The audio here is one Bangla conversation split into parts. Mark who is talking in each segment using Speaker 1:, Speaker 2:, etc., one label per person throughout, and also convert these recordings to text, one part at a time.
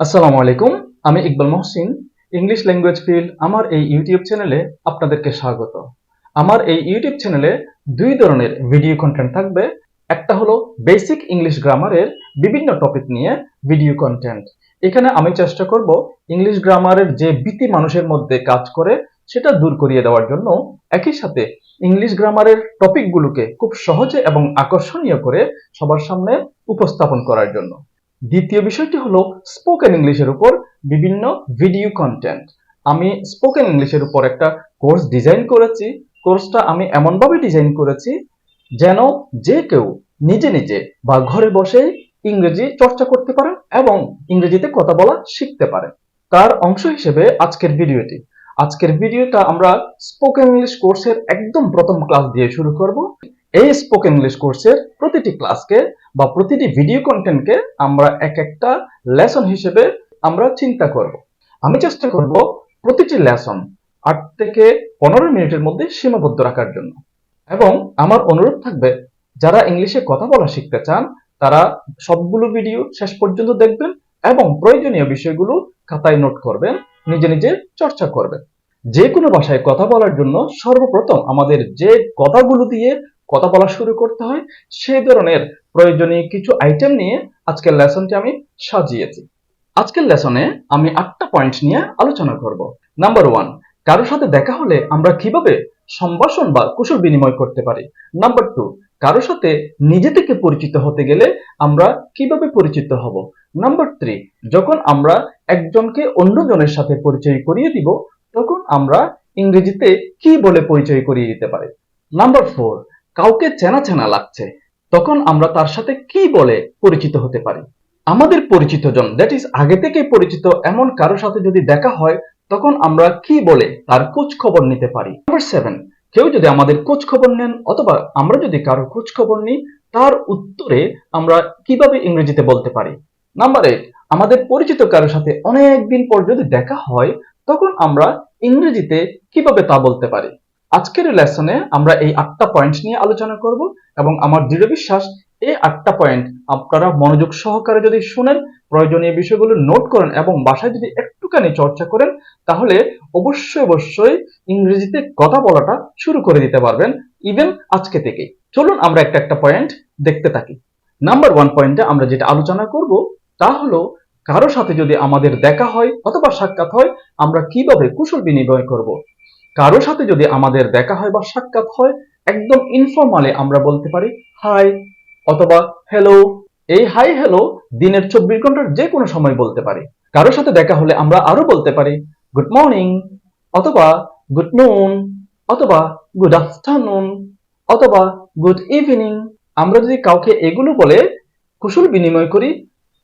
Speaker 1: আসসালামু আলাইকুম। আমি Iqbal Mohsin. English language field আমার এই ইউটিউব চ্যানেলে আপনাদেরকে স্বাগত। আমার এই ইউটিউব চ্যানেলে দুই ধরনের ভিডিও কন্টেন্ট থাকবে। একটা হলো বেসিক ইংলিশ গ্রামারের বিভিন্ন টপিক নিয়ে ভিডিও কন্টেন্ট। এখানে আমি চেষ্টা করব ইংলিশ গ্রামারের যে ভীতি মানুষের মধ্যে কাজ করে সেটা দূর করিয়ে দেওয়ার জন্য, একই সাথে ইংলিশ গ্রামারের টপিকগুলোকে খুব সহজে এবং আকর্ষণীয় করে সবার সামনে উপস্থাপন করার জন্য। দ্বিতীয় বিষয়টি হলো স্পোকেন ইংলিশের উপর বিভিন্ন ভিডিও কন্টেন্ট। আমি স্পোকেন ইংলিশের উপর একটা কোর্স ডিজাইন করেছি। কোর্সটা আমি এমনভাবে ডিজাইন করেছি যেন যে কেউ নিজে নিজে বা ঘরে বসে ইংরেজি চর্চা করতে পারেন এবং ইংরেজিতে কথা বলা শিখতে পারেন। তার অংশ হিসেবে আজকের ভিডিওটা আমরা স্পোকেন ইংলিশ কোর্সের একদম প্রথম ক্লাস দিয়ে শুরু করব। এই স্পোকেন ইংলিশ কোর্সের প্রতিটি ক্লাসকে বা প্রতিটি ভিডিও কন্টেন্টকে আমরা এক একটা লেসন হিসেবে আমরা চিন্তা করব। আমি চেষ্টা করব প্রতিটি লেসন 8 থেকে 15 মিনিটের মধ্যে সীমাবদ্ধ রাখার জন্য। এবং আমার অনুরোধ থাকবে, যারা ইংলিশে কথা বলা শিখতে চান তারা সবগুলো ভিডিও শেষ পর্যন্ত দেখবেন এবং প্রয়োজনীয় বিষয়গুলো খাতায় নোট করবেন, নিজে নিজে চর্চা করবেন। যে কোনো ভাষায় কথা বলার জন্য সর্বপ্রথম আমাদের যে কথাগুলো দিয়ে কথা বলা শুরু করতে হয় সেই ধরনের প্রয়োজনীয় কিছু আইটেম নিয়ে আজকের লেসনটি আমি সাজিয়েছি। আজকের লেসনে আমি 8টা পয়েন্ট নিয়ে আলোচনা করব। নাম্বার 1, কারোর সাথে দেখা হলে আমরা কিভাবে সম্ভাষণ বা কুশল বিনিময় করতে পারি। নাম্বার 2, কারোর সাথে নিজে থেকে পরিচিত হতে গেলে আমরা কিভাবে পরিচিত হব। নাম্বার 3, যখন আমরা একজনকে অন্যজনের সাথে পরিচয় করিয়ে দিব তখন আমরা ইংরেজিতে কি বলে পরিচয় করিয়ে দিতে পারি। নাম্বার 4, কাউকে চেনা চেনা লাগছে তখন আমরা তার সাথে কি বলে পরিচিত হতে পারি। আমাদের পরিচিত জন, দ্যাট ইজ আগে থেকে পরিচিত এমন কারোর সাথে যদি দেখা হয় তখন আমরা কি বলে তার খোঁজ খবর নিতে পারি। নাম্বার 7, কেউ যদি আমাদের খোঁজ খবর নেন অথবা আমরা যদি কারোর খোঁজ খবর নিই তার উত্তরে আমরা কিভাবে ইংরেজিতে বলতে পারি। নাম্বার 8, আমাদের পরিচিত কারোর সাথে অনেক দিন পর যদি দেখা হয় তখন আমরা ইংরেজিতে কিভাবে তা বলতে পারি। আজকের লেসনে আমরা এই 8টা পয়েন্ট নিয়ে আলোচনা করব এবং আমার দৃঢ় বিশ্বাস এই 8টা পয়েন্ট আপনারা মনোযোগ সহকারে যদি শুনেন, প্রয়োজনীয় বিষয়গুলো নোট করেন এবং বাসায় যদি একটুখানি চর্চা করেন তাহলে অবশ্যই ইংরেজিতে কথা বলাটা শুরু করে দিতে পারবেন, ইভেন আজকে থেকেই। চলুন আমরা একটা একটা পয়েন্ট দেখতে থাকি। নাম্বার 1 পয়েন্টে আমরা যেটা আলোচনা করব তা হলো কারো সাথে যদি আমাদের দেখা হয় অথবা সাক্ষাৎ হয় আমরা কিভাবে কুশল বিনিময় করব। কারো সাথে যদি আমাদের দেখা হয় বা সাক্ষাৎ হয় একদম ইনফর্মালি আমরা বলতে পারি হাই অথবা হ্যালো। এই হাই হ্যালো দিনের 24 ঘন্টার যে কোনো সময় বলতে পারি। কারোর সাথে দেখা হলে আমরা আরো বলতে পারি গুড মর্নিং অথবা গুড নুন অথবা গুড আফটারনুন অথবা গুড ইভিনিং। আমরা যদি কাউকে এগুলো বলে কুশল বিনিময় করি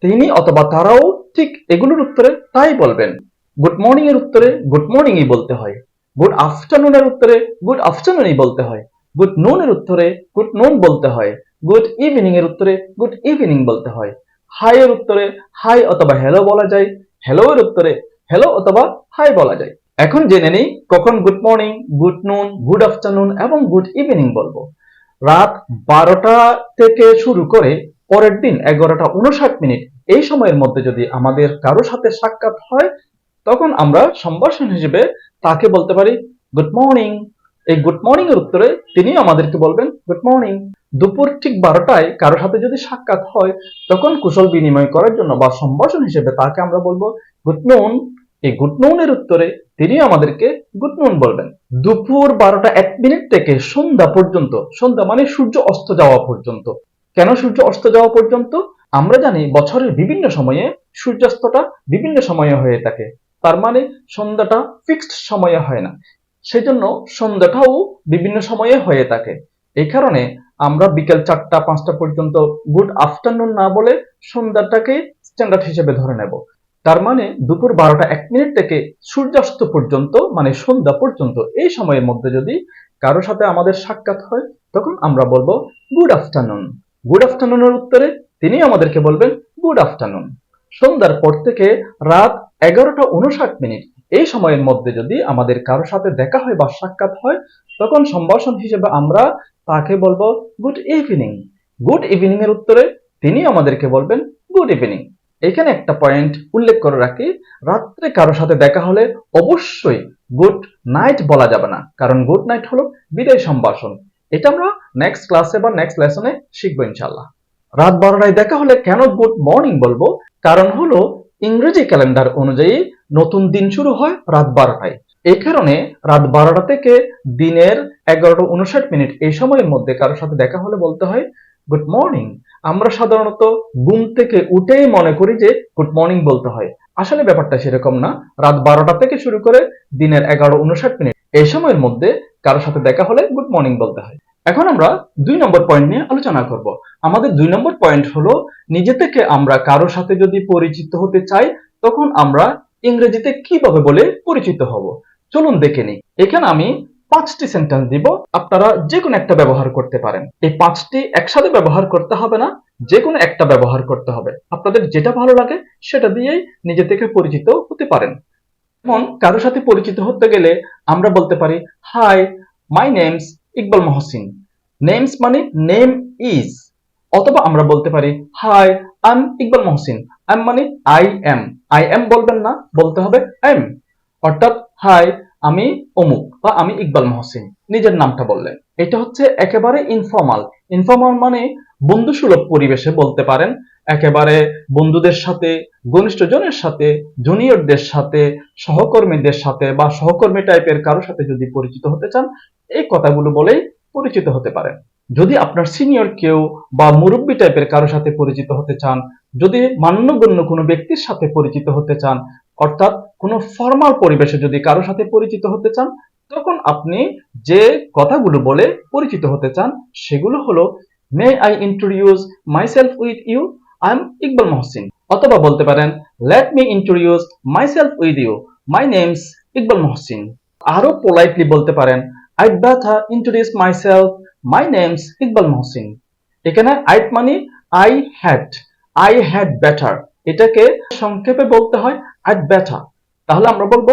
Speaker 1: তিনি অথবা তারাও ঠিক এগুলোর উত্তরে তাই বলবেন। গুড মর্নিং এর উত্তরে গুড মর্নিংই বলতে হয়, গুড আফটারনুনের উত্তরে গুড আফটারনুনই বলতে হয়, গুড নুনের উত্তরে গুড নুন বলতে হয়, গুড ইভিনিং এর উত্তরে গুড ইভিনিং বলতে হয়, হাই এর উত্তরে হাই অথবা হ্যালো বলা যায়, হ্যালো এর উত্তরে হ্যালো অথবা হাই বলা যায়। এখন জেনে নেই কখন গুড মর্নিং, গুড নুন, গুড আফটারনুন এবং গুড ইভিনিং বলবো। রাত 12টা থেকে শুরু করে পরের দিন 11টা 59 এই সময়ের মধ্যে যদি আমাদের কারো সাথে সাক্ষাৎ হয় তখন আমরা সম্ভাষণ হিসেবে তাকে বলতে পারি গুড মর্নিং। এই গুড মর্নিং এর উত্তরে তিনি আমাদেরকে বলবেন গুড মর্নিং। দুপুর ঠিক 12টায় কারোর সাথে যদি সাক্ষাৎ হয় তখন কুশল বিনিময় করার জন্য বা সম্ভাষণ হিসেবে তাকে আমরা বলবো গুড নুন। এই গুড নুন এর উত্তরে তিনি আমাদেরকে গুড নুন বলবেন। দুপুর 12টা 1 থেকে সন্ধ্যা পর্যন্ত, সন্ধ্যা মানে সূর্য অস্ত যাওয়া পর্যন্ত। কেন সূর্য অস্ত যাওয়া পর্যন্ত? আমরা জানি বছরের বিভিন্ন সময়ে সূর্যাস্তটা বিভিন্ন সময়ে হয়ে থাকে, তার মানে সন্ধ্যাটা ফিক্সড সময়ে হয় না, সেজন্য সন্ধ্যাটাও বিভিন্ন সময়ে হয়ে থাকে। এই কারণে আমরা বিকেল 4টা 5টা পর্যন্ত গুড আফটারনুন না বলে সন্ধ্যাটাকে স্ট্যান্ডার্ড হিসেবে ধরে নেব। তার মানে দুপুর 12টা 1 থেকে সূর্যাস্ত পর্যন্ত মানে সন্ধ্যা পর্যন্ত এই সময়ের মধ্যে যদি কারোর সাথে আমাদের সাক্ষাৎ হয় তখন আমরা বলবো গুড আফটারনুন। গুড আফটারনুনের উত্তরে তিনি আমাদেরকে বলবেন গুড আফটারনুন। সন্ধ্যার পর থেকে রাত 11টা 59 এই সময়ের মধ্যে যদি আমাদের কারোর সাথে দেখা হয় বা সাক্ষাৎ হয় তখন সম্ভাষণ হিসেবে আমরা তাকে বলবো গুড ইভিনিং। গুড ইভিনিং এর উত্তরে তিনি আমাদেরকে বলবেন গুড ইভিনিং। এখানে একটা পয়েন্ট উল্লেখ করে রাখি, রাত্রে কারো সাথে দেখা হলে অবশ্যই গুড নাইট বলা যাবে না, কারণ গুড নাইট হলো বিদায় সম্ভাষণ। এটা আমরা নেক্সট ক্লাসে বা নেক্সট লেসনে শিখবো ইনশাল্লাহ। রাত 12টায় দেখা হলে কেন গুড মর্নিং বলবো, কারণ হলো ইংরেজি ক্যালেন্ডার অনুযায়ী নতুন দিন শুরু হয় রাত 12টায়। এই কারণে রাত 12টা থেকে দিনের 11:59 এই সময়ের মধ্যে কারোর সাথে দেখা হলে বলতে হয় গুড মর্নিং। আমরা সাধারণত ঘুম থেকে উঠেই মনে করি যে গুড মর্নিং বলতে হয়, আসলে ব্যাপারটা সেরকম না। রাত 12টা থেকে শুরু করে দিনের 11:59 এই সময়ের মধ্যে কারোর সাথে দেখা হলে গুড মর্নিং বলতে হয়। এখন আমরা 2 নম্বর পয়েন্ট নিয়ে আলোচনা করব। আমাদের 2 নম্বর পয়েন্ট হলো, নিজে থেকে আমরা কারোর সাথে যদি পরিচিত হতে চাই তখন আমরা ইংরেজিতে কিভাবে বলে পরিচিত হব। চলুন দেখে নিই। এখানে আমি 5টি সেন্টেন্স দিব, আপনারা যে কোনো একটা ব্যবহার করতে পারেন। এই 5টি একসাথে ব্যবহার করতে হবে না, যে কোনো একটা ব্যবহার করতে হবে। আপনাদের যেটা ভালো লাগে সেটা দিয়েই নিজে থেকে পরিচিত হতে পারেন। যেমন কারোর সাথে পরিচিত হতে গেলে আমরা বলতে পারি hi, my name's Iqbal Mohsin. Name's মানে নেম ইজ। অথবা আমরা বলতে পারি hi, I am Iqbal Mohsin. I am মানে আই এম বলবেন না, বলতে হবে আই এম। অর্থাৎ হাই, আমি অমুক বা আমি ইকবাল মহসিন, নিজের নামটা বললেন। এটা হচ্ছে একেবারে ইনফর্মাল। ইনফর্মাল মানে বন্ধুসুলভ পরিবেশে বলতে পারেন, একেবারে বন্ধুদের সাথে, ঘনিষ্ঠজনের সাথে, জুনিয়রদের সাথে, সহকর্মীদের সাথে বা সহকর্মী টাইপের কারোর সাথে যদি পরিচিত হতে চান, এই কথাগুলো বলেই পরিচিত হতে পারেন। যদি আপনার সিনিয়র কেউ বা মুরব্বী টাইপের কারোর সাথে পরিচিত হতে চান, যদি মান্যগণ্য কোনো ব্যক্তির সাথে পরিচিত হতে চান, অর্থাৎ কোনো ফর্মাল পরিবেশে যদি কারোর সাথে পরিচিত হতে চান, তখন আপনি যে কথাগুলো বলে পরিচিত হতে চান সেগুলো হলো may I introduce myself with you, I am Iqbal Mohsin. অথবা বলতে পারেন let me introduce myself with you, my name's Iqbal Mohsin. আরো পোলাইটলি বলতে পারেন I'd better introduce myself, my name's Iqbal Mohsin. এখানে আইড মানে আই হ্যাড বেটার, এটাকে সংক্ষেপে বলতে হয় আইড বেটার। তাহলে আমরা বলবো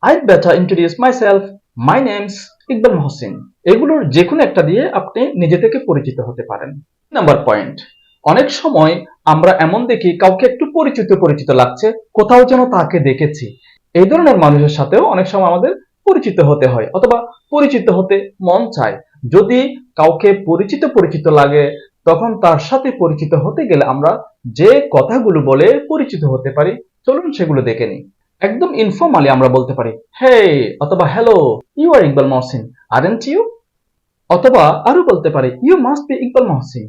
Speaker 1: I'd better introduce myself, my name's Iqbal Mohsin. এগুলোর যে কোনো একটা দিয়ে আপনি নিজে থেকে পরিচিত হতে পারেন। নাম্বার পয়েন্ট, অনেক সময় আমরা এমন দেখি কাউকে একটু পরিচিত পরিচিত লাগছে, কোথাও যেন তাকে দেখেছি। এই ধরনের মানুষের সাথেও অনেক সময় আমাদের পরিচিত হতে হয় অথবা পরিচিত হতে মন চায়। যদি কাউকে পরিচিত পরিচিত লাগে, তখন তার সাথে পরিচিত হতে গেলে আমরা যে কথাগুলো বলে পরিচিত হতে পারি, চলুন সেগুলো দেখে নিই। একদম ইনফর্মালি আমরা বলতে পারি হে অথবা hello, you are Iqbal Mohsin, aren't you? অথবা আরো বলতে পারি you must be Iqbal Mohsin.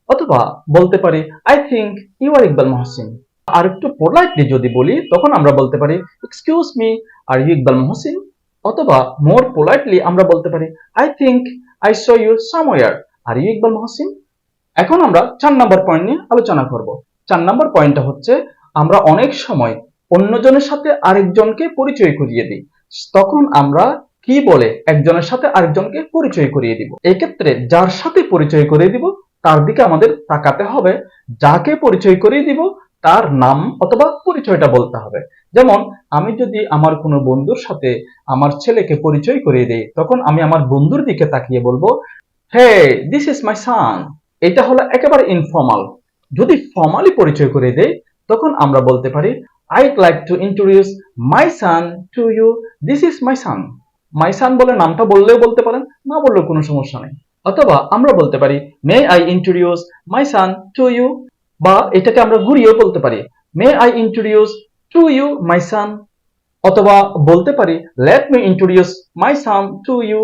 Speaker 1: অথবা বলতে পারি I think you are Iqbal Mohsin. আর একটু পোলাইটলি যদি বলি তখন আমরা বলতে পারি excuse me, are you Iqbal Mohsin? অথবা মোর পোলাইটলি আমরা বলতে পারি I think I saw you somewhere, are you Iqbal Mohsin? এখন আমরা 4 নম্বর পয়েন্ট নিয়ে আলোচনা করব। 4 নম্বর পয়েন্টটা হচ্ছে, আমরা অনেক সময় অন্যজনের সাথে আরেকজনকে পরিচয় করিয়ে দিই। তখন আমরা কি বলে একজনের সাথে আরেকজনকে পরিচয় করিয়ে দিব। এই ক্ষেত্রে যার সাথে পরিচয় করিয়ে দিব তার দিকে আমাদের তাকাতে হবে, যাকে পরিচয় করিয়ে দিব তার নাম অথবা পরিচয়টা বলতে হবে। যেমন আমি যদি আমার কোনো বন্ধুর সাথে আমার ছেলেকে পরিচয় করিয়ে দিই, তখন আমি আমার বন্ধুর দিকে তাকিয়ে বলবো হে দিস ইজ মাই সান। এটা হলো একেবারে ইনফর্মাল। যদি ফর্মালি পরিচয় করে দেই তখন আমরা বলতে পারি I'd like to introduce my son to you, this is my son. My son বলে নামটা বললেও বলতে পারেন, না বললেও কোনো সমস্যা নেই। অথবা আমরা বলতে পারি may I introduce my son to you, বা এটাকে আমরা ঘুরিয়েও বলতে পারি may I introduce to you my son. অথবা বলতে পারি let me introduce my son to you,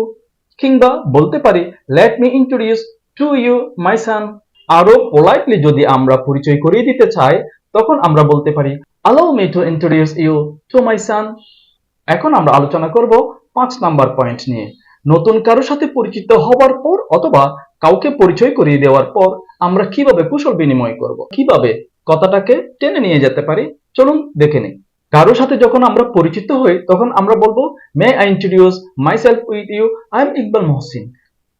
Speaker 1: কিংবা বলতে পারি let me introduce to you my son. আরো পোলাইটলি যদি আমরা পরিচয় করিয়ে দিতে চাই তখন আমরা বলতে পারি allow me to introduce you to my son। এখন আমরা আলোচনা করব 5 নাম্বার পয়েন্ট নিয়ে। নতুন কারোর সাথে পরিচিত হওয়ার পর অথবা কাউকে পরিচয় করিয়ে দেওয়ার পর আমরা কিভাবে কুশল বিনিময় করব, কিভাবে কথাটাকে টেনে নিয়ে যেতে পারি, চলুন দেখে নিই। কারোর সাথে যখন আমরা পরিচিত হই তখন আমরা বলবো may I introduce myself with you, I am Iqbal Mohsin.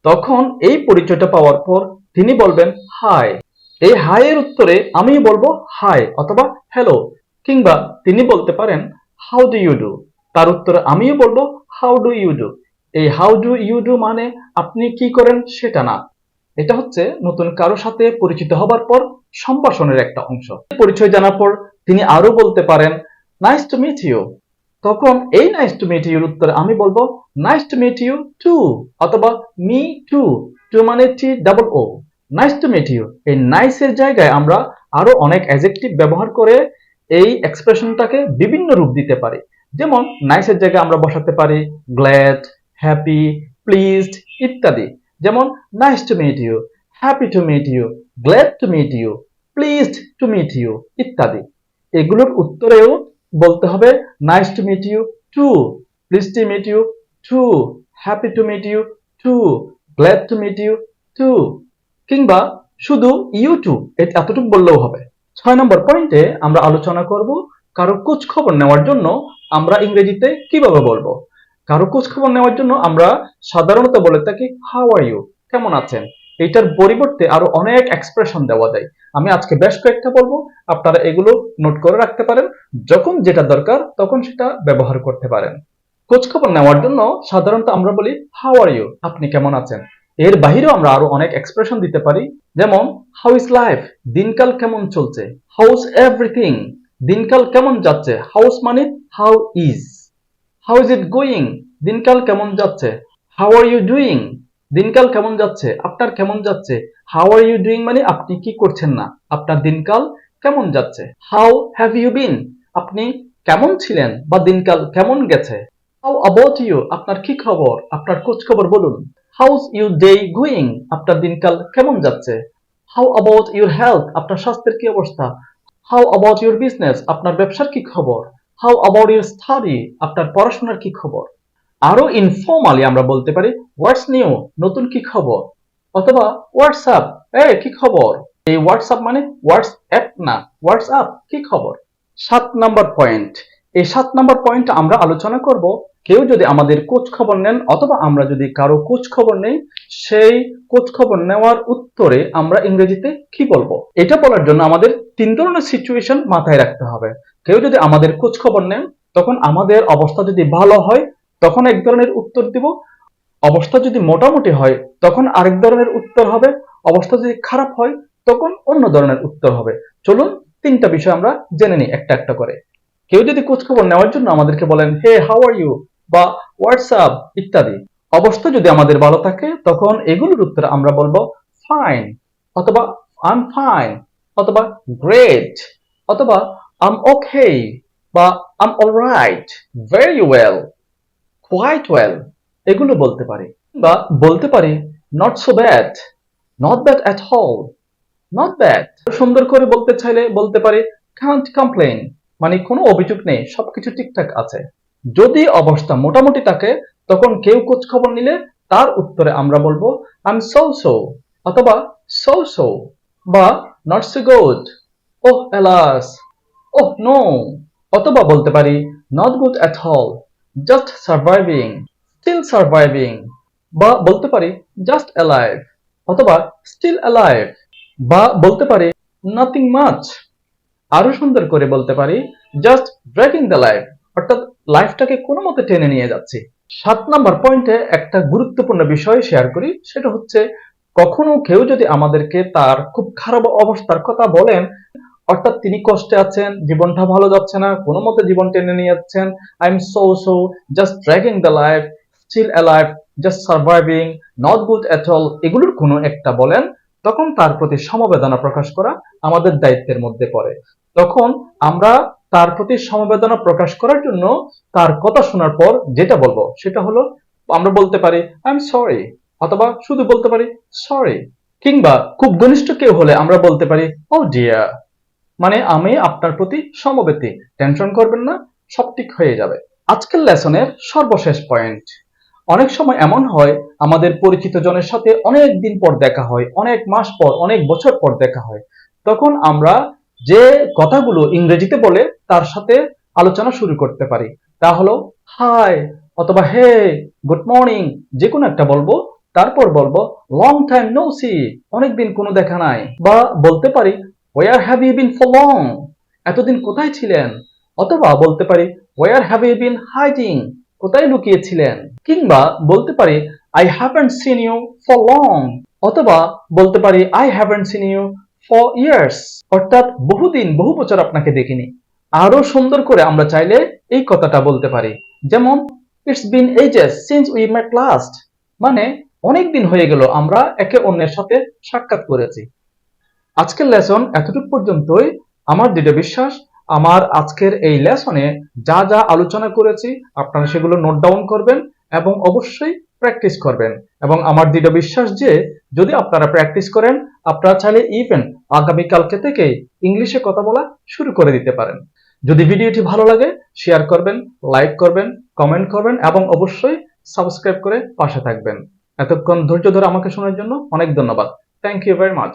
Speaker 1: তখন এই পরিচয়টা পাওয়ার পর তিনি বলবেন হাই। এই হাই এর উত্তরে আমি বলবো হাই অথবা হ্যালো, কিংবা তিনি বলতে পারেন হাউ ডু ইউ ডু, তার উত্তরে আমিও বলবো হাউ ডু ইউ ডু। এই হাউ ডু ইউ ডু মানে আপনি কি করেন সেটা না, এটা হচ্ছে নতুন কারো সাথে পরিচিত হবার পর সম্ভাষণের একটা অংশ। পরিচয় জানার পর তিনি আরো বলতে পারেন নাইস টু মিট ইউ। তখন এই নাইস টু মিট ইউর উত্তরে আমি বলবো nice to meet you too, অথবা মি টু। টু মানে T double O, nice to meet you. এই নাইস এর জায়গায় আমরা আরো অনেক অ্যাডজেক্টিভ ব্যবহার করে এই এক্সপ্রেশনটাকে বিভিন্ন রূপ দিতে পারি। যেমন নাইস এর জায়গায় আমরা বসাতে পারি গ্ল্যাড, হ্যাপি, প্লিজড ইত্যাদি। যেমন nice to meet you, happy to meet you, glad to meet you, pleased to meet you ইত্যাদি। এগুলোর উত্তরেও বলতে হবে nice to meet you too, please to meet you too, happy to meet you too, glad to meet you too, কিংবা শুধু ইউ টু এতটুকু বললেও হবে। 6 নম্বর পয়েন্টে আমরা আলোচনা করব কারো খোঁজ খবর নেওয়ার জন্য আমরা ইংরেজিতে কিভাবে বলবো। কারো খোঁজ খবর নেওয়ার জন্য আমরা সাধারণত বলে থাকি হাউ আর ইউ, কেমন আছেন। এইটার পরিবর্তে আরো অনেক এক্সপ্রেশন দেওয়া যায়। আমি আজকে বেশ কয়েকটা বলবো, আপনারা এগুলো নোট করে রাখতে পারেন, যখন যেটা দরকার তখন সেটা ব্যবহার করতে পারেন। খোঁজ খবর নেওয়ার জন্য সাধারণত আমরা বলি হাউ আর ইউ, আপনি কেমন আছেন। এর বাহিরেও আমরা আরো অনেক এক্সপ্রেশন দিতে পারি, যেমন হাউ ইজ লাইফ, দিনকাল কেমন চলছে। হাউস এভরিথিং, দিনকাল কেমন যাচ্ছে। হাউস মানে how is. How is it going, দিনকাল কেমন যাচ্ছে। হাউ আর ইউ ডুইং, দিনকাল কেমন যাচ্ছে, আপনার কেমন যাচ্ছে। হাউ আর ইউ ডুইং মানে আপনি কি করছেন না, আপনার দিনকাল কেমন যাচ্ছে। হাউ হ্যাভ ইউ বিন, আপনি কেমন ছিলেন বা দিনকাল কেমন গেছে। হাউ অ্যাবাউট ইউ, আপনার কি খবর, আপনার খোঁজ খবর বলুন। হাউস ইউর ডে গোয়িং, আপনার দিনকাল কেমন যাচ্ছে। হাউ অ্যাবাউট ইউর হেলথ, আপনার স্বাস্থ্যের কি অবস্থা। হাউ অ্যাবাউট ইউর বিজনেস, আপনার ব্যবসার কি খবর। হাউ অ্যাবাউট ইউর স্টাডি, আপনার পড়াশোনার কি খবর। আরো ইনফর্মালি আমরা বলতে পারি হোয়াটস নিউ, নতুন কি খবর, অথবা হোয়াটসঅ্যাপ, কি খবর। এই হোয়াটসঅ্যাপ মানে হোয়াটসঅ্যাপ না, হোয়াটসঅ্যাপ, কি খবর। 7 নাম্বার পয়েন্ট, এই 7 নাম্বার পয়েন্ট আমরা আলোচনা করব কেউ যদি আমাদের খোঁজ খবর নেন অথবা আমরা যদি কারো খোঁজ খবর নেই, সেই খোঁজ খবর নেওয়ার উত্তরে আমরা ইংরেজিতে কি বলবো। এটা বলার জন্য আমাদের 3 ধরনের সিচুয়েশন মাথায় রাখতে হবে। কেউ যদি আমাদের খোঁজ খবর নেন, তখন আমাদের অবস্থা যদি ভালো হয় তখন এক ধরনের উত্তর দিব, অবস্থা যদি মোটামুটি হয় তখন আরেক ধরনের উত্তর হবে, অবস্থা যদি খারাপ হয় তখন অন্য ধরনের উত্তর হবে। চলুন 3টা বিষয় আমরা জেনে নিই একটা একটা করে। কেউ যদি খোঁজ খবর নেওয়ার জন্য আমাদেরকে বলেন হে হাউ আর ইউ বা হোয়াটসঅ্যাপ ইত্যাদি, অবস্থা যদি আমাদের ভালো থাকে তখন এগুলোর উত্তরে আমরা বলবো ফাইন, অথবা আই এম ফাইন, অথবা গ্রেট, অথবা আই এম ওকে, বা I am alright, very well, quite well, এগুলো বলতে পারি। বা বলতে পারি not so bad, not bad at all, not bad. সুন্দর করে বলতে চাইলে বলতে পারি কান্ট কমপ্লেইন, মানে কোনো অভিযোগ নেই, সবকিছু ঠিকঠাক আছে। যদি অবস্থা মোটামুটি থাকে তখন কেউ খোঁজ খবর নিলে তার উত্তরে আমরা বলবো আই এম সো সো, অথবা সো সো, বা not so good, oh alas, oh no, অথবা বলতে পারি not good at all, just surviving, still surviving, বা বলতে পারি জাস্ট অ্যালাইভ, অথবা স্টিল অ্যালাইভ, বা বলতে পারি নাথিং মাচ। আরো সুন্দর করে বলতে পারি জাস্ট ড্র্যাগিং দ্য লাইফ, অর্থাৎ লাইফটাকে কোনো মতে টেনে নিয়ে যাচ্ছি। 7 নাম্বার পয়েন্টে একটা গুরুত্বপূর্ণ বিষয় শেয়ার করি, সেটা হচ্ছে কখনো কেউ যদি আমাদেরকে তার খুব খারাপ অবস্থার কথা বলেন, অর্থাৎ তিনি কষ্টে আছেন, জীবনটা ভালো যাচ্ছে না, কোনো মতে জীবন টেনে নিয়ে যাচ্ছেন, I am so so, just dragging the life, still alive, just surviving, not good at all, এগুলোর কোনো একটা বলেন, তখন তার প্রতি সমবেদনা প্রকাশ করা আমাদের দায়িত্বের মধ্যে পড়ে। তখন আমরা তার প্রতি সমবেদনা প্রকাশ করার জন্য তার কথা শোনার পর যেটা বলবো সেটা হলো আমরা বলতে পারি আই এম সরি, অথবা শুধু বলতে পারি সরি। কিংবা খুব ঘনিষ্ঠ কেউ হলে আমরা বলতে পারি ও ডিয়ার, মানে আমি আপনার প্রতি সমবেতি, টেনশন করবেন না, সব ঠিক হয়ে যাবে। আজকের লেসনের সর্বশেষ পয়েন্ট, অনেক সময় এমন হয় আমাদের পরিচিত জনের সাথে অনেক দিন পর দেখা হয়, অনেক মাস পর, অনেক বছর পর দেখা হয়, তখন আমরা যে কথাগুলো ইংরেজিতে বলে তার সাথে আলোচনা শুরু করতে পারি। তা হলো হাই, অথবা হে, গুড মর্নিং, যে কোনো একটা বলবো। তারপর বলবো লং টাইম নো সি, অনেকদিন কোনো দেখা নাই। বা বলতে পারি where have you been for long, এতদিন কোথায় ছিলেন। অথবা বলতে পারি where have you been hiding, কোথায় লুকিয়েছিলেন। কিংবা বলতে পারি I haven't seen you for long, অথবা বলতে পারি I haven't seen you for years, অর্থাৎ বহুদিন বহু বছর আপনাকে দেখিনি। আরো সুন্দর করে আমরা চাইলে এই কথাটা বলতে পারি, যেমন it's been ages since we met last, মানে অনেক দিন হয়ে গেল আমরা একে অন্যের সাথে সাক্ষাৎ করেছি। আজকের লেসন এতটুকু পর্যন্তই। আমার দৃঢ় বিশ্বাস আমার আজকের এই লেসনে যা যা আলোচনা করেছি আপনারা সেগুলো নোট ডাউন করবেন এবং অবশ্যই প্র্যাকটিস করবেন। এবং আমার দৃঢ় বিশ্বাস যে যদি আপনারা প্র্যাকটিস করেন আপনারা চাইলে ইভেন আগামীকালকে থেকে ইংলিশে কথা বলা শুরু করে দিতে পারেন। যদি ভিডিওটি ভালো লাগে শেয়ার করবেন, লাইক করবেন, কমেন্ট করবেন এবং অবশ্যই সাবস্ক্রাইব করে পাশে থাকবেন। এতক্ষণ ধৈর্য ধরে আমাকে শোনার জন্য অনেক ধন্যবাদ। Thank you very much.